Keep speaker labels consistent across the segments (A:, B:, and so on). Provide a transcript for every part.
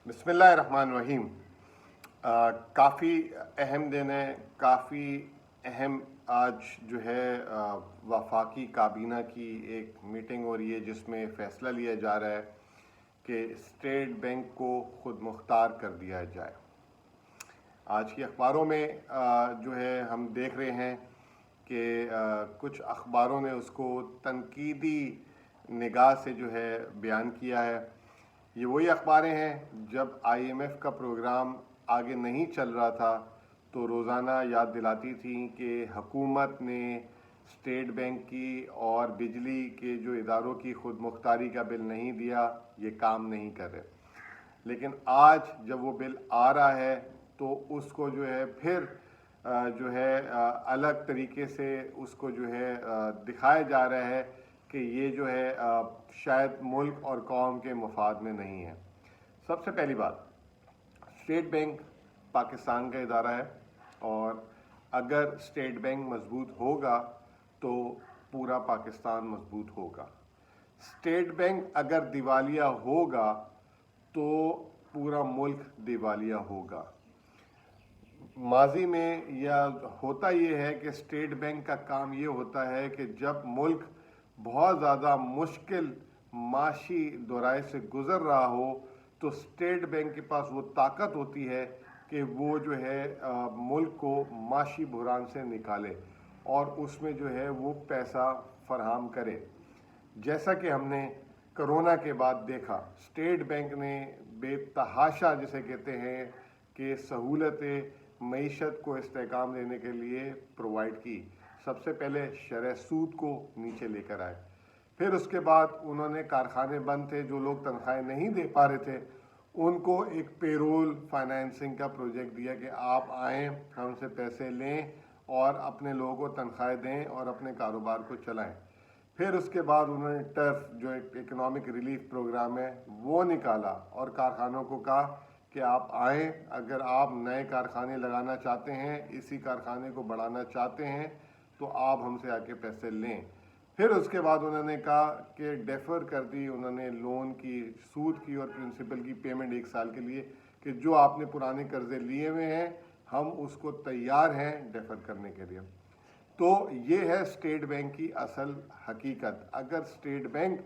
A: بسم اللہ الرحمن الرحیم۔ کافی اہم دن ہے، کافی اہم آج جو ہے وفاقی کابینہ کی ایک میٹنگ ہو رہی ہے جس میں فیصلہ لیا جا رہا ہے کہ اسٹیٹ بینک کو خود مختار کر دیا جائے۔ آج کی اخباروں میں جو ہے ہم دیکھ رہے ہیں کہ کچھ اخباروں نے اس کو تنقیدی نگاہ سے جو ہے بیان کیا ہے۔ یہ وہی اخباریں ہیں جب آئی ایم ایف کا پروگرام آگے نہیں چل رہا تھا تو روزانہ یاد دلاتی تھیں کہ حکومت نے اسٹیٹ بینک کی اور بجلی کے جو اداروں کی خود مختاری کا بل نہیں دیا، یہ کام نہیں کر رہے۔ لیکن آج جب وہ بل آ رہا ہے تو اس کو جو ہے پھر جو ہے الگ طریقے سے اس کو جو ہے دکھایا جا رہا ہے کہ یہ جو ہے شاید ملک اور قوم کے مفاد میں نہیں ہے۔ سب سے پہلی بات، اسٹیٹ بینک پاکستان کا ادارہ ہے اور اگر اسٹیٹ بینک مضبوط ہوگا تو پورا پاکستان مضبوط ہوگا۔ اسٹیٹ بینک اگر دیوالیہ ہوگا تو پورا ملک دیوالیہ ہوگا۔ ماضی میں یا ہوتا یہ ہے کہ اسٹیٹ بینک کا کام یہ ہوتا ہے کہ جب ملک بہت زیادہ مشکل معاشی دورائے سے گزر رہا ہو تو اسٹیٹ بینک کے پاس وہ طاقت ہوتی ہے کہ وہ جو ہے ملک کو معاشی بحران سے نکالے اور اس میں جو ہے وہ پیسہ فراہم کرے۔ جیسا کہ ہم نے کرونا کے بعد دیکھا، اسٹیٹ بینک نے بے تحاشا جسے کہتے ہیں کہ سہولتیں معیشت کو استحکام دینے کے لیے پرووائڈ کی۔ سب سے پہلے شرح سود کو نیچے لے کر آئے، پھر اس کے بعد انہوں نے کارخانے بند تھے، جو لوگ تنخواہیں نہیں دے پا رہے تھے ان کو ایک پیرول فائنینسنگ کا پروجیکٹ دیا کہ آپ آئیں، ہم سے پیسے لیں اور اپنے لوگوں کو تنخواہیں دیں اور اپنے کاروبار کو چلائیں۔ پھر اس کے بعد انہوں نے ٹرف جو ایک اکنامک ریلیف پروگرام ہے وہ نکالا اور کارخانوں کو کہا کہ آپ آئیں، اگر آپ نئے کارخانے لگانا چاہتے ہیں، اسی کارخانے کو بڑھانا چاہتے ہیں تو آپ ہم سے آ کے پیسے لیں۔ پھر اس کے بعد انہوں نے کہا کہ ڈیفر کر دی، انہوں نے لون کی، سود کی اور پرنسپل کی پیمنٹ 1 سال کے لیے کہ جو آپ نے پرانے قرضے لیے ہوئے ہیں ہم اس کو تیار ہیں ڈیفر کرنے کے لیے۔ تو یہ ہے اسٹیٹ بینک کی اصل حقیقت۔ اگر اسٹیٹ بینک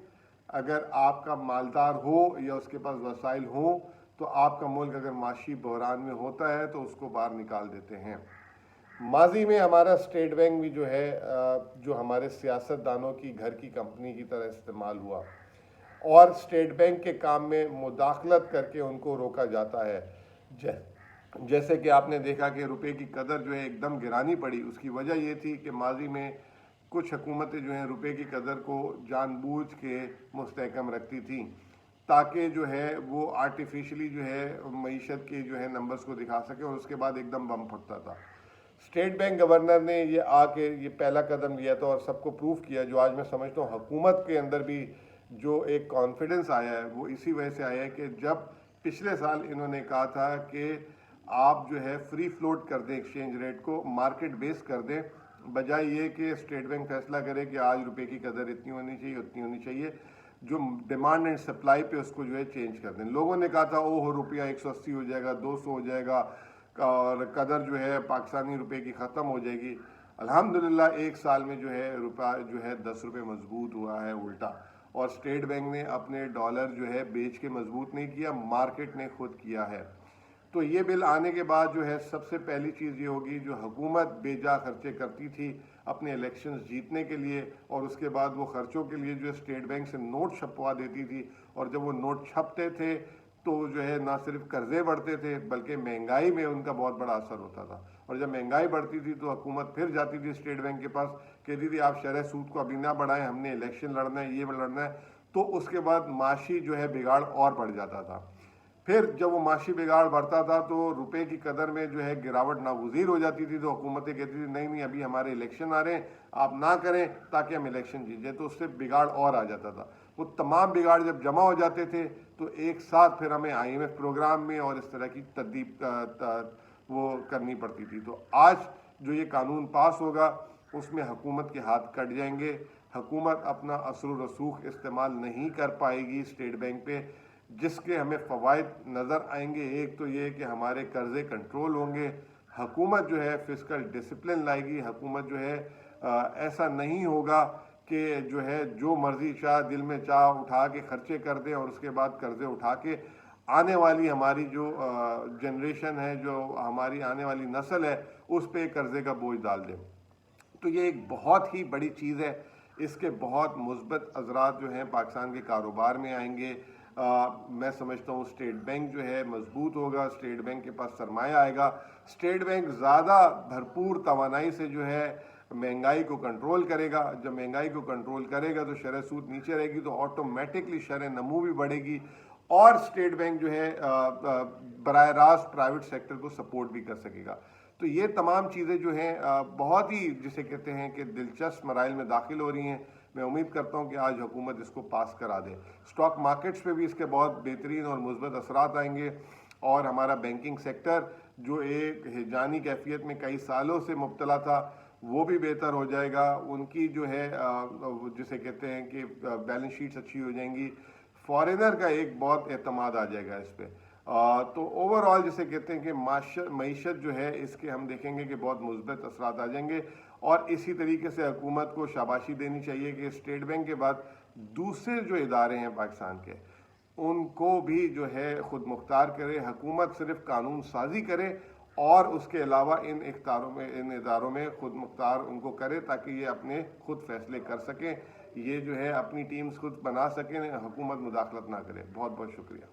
A: اگر آپ کا مالدار ہو یا اس کے پاس وسائل ہوں تو آپ کا ملک اگر معاشی بحران میں ہوتا ہے تو اس کو باہر نکال دیتے ہیں۔ ماضی میں ہمارا اسٹیٹ بینک بھی جو ہے جو ہمارے سیاست دانوں کی گھر کی کمپنی کی طرح استعمال ہوا اور اسٹیٹ بینک کے کام میں مداخلت کر کے ان کو روکا جاتا ہے۔ جیسے کہ آپ نے دیکھا کہ روپے کی قدر جو ہے ایک دم گرانی پڑی، اس کی وجہ یہ تھی کہ ماضی میں کچھ حکومتیں جو ہیں روپے کی قدر کو جان بوجھ کے مستحکم رکھتی تھیں تاکہ جو ہے وہ آرٹیفیشلی جو ہے معیشت کے جو ہے نمبرز کو دکھا سکے اور اس کے بعد ایک دم بم پھٹتا تھا۔ اسٹیٹ بینک گورنر نے یہ آ کے یہ پہلا قدم لیا تھا اور سب کو پروف کیا، جو آج میں سمجھتا ہوں حکومت کے اندر بھی جو ایک کانفیڈنس آیا ہے وہ اسی وجہ سے آیا ہے کہ جب پچھلے سال انہوں نے کہا تھا کہ آپ جو ہے فری فلوٹ کر دیں ایکسچینج ریٹ کو، مارکیٹ بیس کر دیں، بجائے یہ کہ اسٹیٹ بینک فیصلہ کرے کہ آج روپے کی قدر اتنی ہونی چاہیے اتنی ہونی چاہیے، جو ڈیمانڈ اینڈ سپلائی پہ اس کو جو ہے چینج کر دیں۔ لوگوں نے کہا تھا اوہ روپیہ 180 ہو جائے گا، 200 ہو جائے گا اور قدر جو ہے پاکستانی روپے کی ختم ہو جائے گی۔ الحمدللہ 1 سال میں جو ہے روپیہ جو ہے 10 روپے مضبوط ہوا ہے الٹا، اور اسٹیٹ بینک نے اپنے ڈالر جو ہے بیچ کے مضبوط نہیں کیا، مارکیٹ نے خود کیا ہے۔ تو یہ بل آنے کے بعد جو ہے سب سے پہلی چیز یہ ہوگی، جو حکومت بے جا خرچے کرتی تھی اپنے الیکشنز جیتنے کے لیے اور اس کے بعد وہ خرچوں کے لیے جو اسٹیٹ بینک سے نوٹ چھپوا دیتی تھی، اور جب وہ نوٹ چھپتے تھے تو جو ہے نہ صرف قرضے بڑھتے تھے بلکہ مہنگائی میں ان کا بہت بڑا اثر ہوتا تھا، اور جب مہنگائی بڑھتی تھی تو حکومت پھر جاتی تھی اسٹیٹ بینک کے پاس، کہتی تھی آپ شرح سود کو ابھی نہ بڑھائیں، ہم نے الیکشن لڑنا ہے، یہ لڑنا ہے، تو اس کے بعد معاشی جو ہے بگاڑ اور بڑھ جاتا تھا۔ پھر جب وہ معاشی بگاڑ بڑھتا تھا تو روپے کی قدر میں جو ہے گراوٹ ناگزیر ہو جاتی تھی، تو حکومتیں کہتی تھی نہیں ابھی ہمارے الیکشن آ رہے ہیں، آپ نہ کریں تاکہ ہم الیکشن جیت جائیں، تو اس سے بگاڑ اور آ جاتا تھا۔ وہ تمام بگاڑ جب جمع ہو جاتے تھے تو ایک ساتھ پھر ہمیں آئی ایم ایف پروگرام میں اور اس طرح کی ترتیب وہ کرنی پڑتی تھی۔ تو آج جو یہ قانون پاس ہوگا اس میں حکومت کے ہاتھ کٹ جائیں گے، حکومت اپنا اثر و رسوخ استعمال نہیں کر پائے گی اسٹیٹ بینک پہ۔ جس کے ہمیں فوائد نظر آئیں گے. ایک تو یہ کہ ہمارے قرضے کنٹرول ہوں گے, حکومت جو ہے فسکل ڈسپلن لائے گی, حکومت جو ہے ایسا نہیں ہوگا کہ جو ہے جو مرضی چاہ دل میں چاہ اٹھا کے خرچے کر دیں اور اس کے بعد قرضے اٹھا کے آنے والی ہماری جو جنریشن ہے, جو ہماری آنے والی نسل ہے, اس پہ قرضے کا بوجھ ڈال دیں. تو یہ ایک بہت ہی بڑی چیز ہے. اس کے بہت مثبت اثرات جو ہیں پاکستان کے کاروبار میں آئیں گے. میں سمجھتا ہوں اسٹیٹ بینک جو ہے مضبوط ہوگا, اسٹیٹ بینک کے پاس سرمایہ آئے گا, اسٹیٹ بینک زیادہ بھرپور توانائی سے جو ہے مہنگائی کو کنٹرول کرے گا. جب مہنگائی کو کنٹرول کرے گا تو شرح سود نیچے رہے گی, تو آٹومیٹکلی شرح نمو بھی بڑھے گی, اور اسٹیٹ بینک جو ہے براہ راست پرائیویٹ سیکٹر کو سپورٹ بھی کر سکے گا. تو یہ تمام چیزیں جو ہیں بہت ہی جسے کہتے ہیں کہ دلچسپ مراحل میں داخل ہو رہی ہیں. میں امید کرتا ہوں کہ آج حکومت اس کو پاس کرا دے. اسٹاک مارکیٹس پہ بھی اس کے بہت بہترین اور مثبت اثرات آئیں گے, اور ہمارا بینکنگ سیکٹر جو ایک ہیجانی کیفیت میں کئی سالوں سے مبتلا تھا وہ بھی بہتر ہو جائے گا. ان کی جو ہے جسے کہتے ہیں کہ بیلنس شیٹس اچھی ہو جائیں گی. فارینر کا ایک بہت اعتماد آ جائے گا اس پہ. تو اوور آل جسے کہتے ہیں کہ معیشت جو ہے اس کے ہم دیکھیں گے کہ بہت مثبت اثرات آ جائیں گے. اور اسی طریقے سے حکومت کو شاباشی دینی چاہیے کہ اسٹیٹ بینک کے بعد دوسرے جو ادارے ہیں پاکستان کے, ان کو بھی جو ہے خود مختار کرے. حکومت صرف قانون سازی کرے اور اس کے علاوہ ان اداروں میں خود مختار ان کو کرے, تاکہ یہ اپنے خود فیصلے کر سکیں, یہ جو ہے اپنی ٹیمز خود بنا سکیں, حکومت مداخلت نہ کرے. بہت بہت شکریہ.